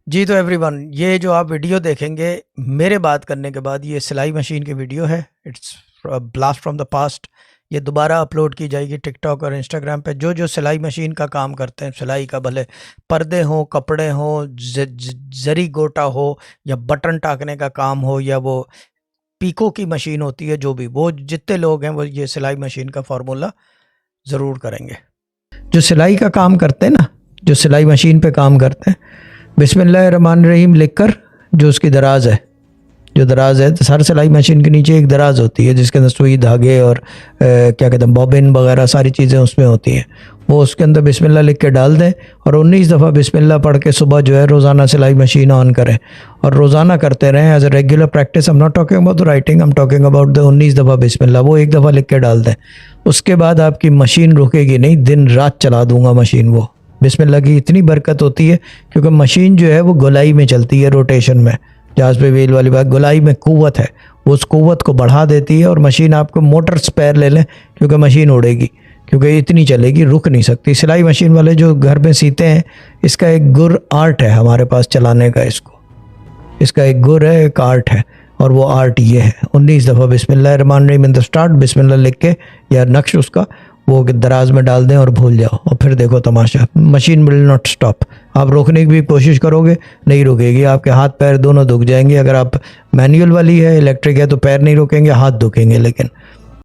जी तो एवरीवन, ये जो आप वीडियो देखेंगे मेरे बात करने के बाद, ये सिलाई मशीन की वीडियो है। It's blast from the past. ये दोबारा अपलोड की जाएगी टिकटॉक और इंस्टाग्राम पे। जो जो सिलाई मशीन का काम करते हैं, सिलाई का, भले पर्दे हों, कपड़े हों, जरी गोटा हो, या बटन टाकने का काम हो, या वो पीको की मशीन होती है, जो भी वो जितने लोग हैं वो ये सिलाई मशीन का फार्मूला ज़रूर करेंगे। जो सिलाई का काम करते हैं ना, जो सिलाई मशीन पे काम करते हैं, बिस्मिल्लाहिर्रहमानिर्रहीम लिखकर, जो उसकी दराज है, जो दराज है, तो हर सिलाई मशीन के नीचे एक दराज होती है जिसके अंदर सुई, धागे और क्या कहते हैं, बॉबिन वगैरह सारी चीज़ें उसमें होती हैं। वो उसके अंदर बिस्मिल्लाह लिख के डाल दें और 19 दफ़ा बिस्मिल्लाह पढ़ के सुबह जो है रोज़ाना सिलाई मशीन ऑन करें और रोज़ाना करते रहें as a regular practice. I am not talking about the writing, I am talking about the 19 दफ़ा बिस्मिल्लाह। वो एक दफ़ा लिख के डाल दें, उसके बाद आपकी मशीन रुकेगी नहीं, दिन रात चला दूँगा मशीन। वो बिस्मिल्लाह की इतनी बरकत होती है क्योंकि मशीन जो है वो गोलाई में चलती है, रोटेशन में। जहाज पे व्हील वाली बात, गोलाई में कुव्वत है, वो उस कुव्वत को बढ़ा देती है और मशीन, आपको मोटर स्पेयर ले लें क्योंकि मशीन उड़ेगी, क्योंकि इतनी चलेगी, रुक नहीं सकती। सिलाई मशीन वाले जो घर में सीते हैं, इसका एक गुर आर्ट है हमारे पास चलाने का। इसका एक गुर है, एक आर्ट है, और वो आर्ट ये है 19 दफ़ा बिस्मिल्लाहिर्रहमानिर्रहीम इन द स्टार्ट, बिस्मिल्लाह लिख के या नक्श उसका वो दराज में डाल दें और भूल जाओ, और फिर देखो तमाशा, मशीन विल नॉट स्टॉप। आप रोकने की भी कोशिश करोगे, नहीं रुकेगी, आपके हाथ पैर दोनों दुख जाएंगे। अगर आप मैनुअल वाली है, इलेक्ट्रिक है, तो पैर नहीं रुकेंगे, हाथ दुखेंगे, लेकिन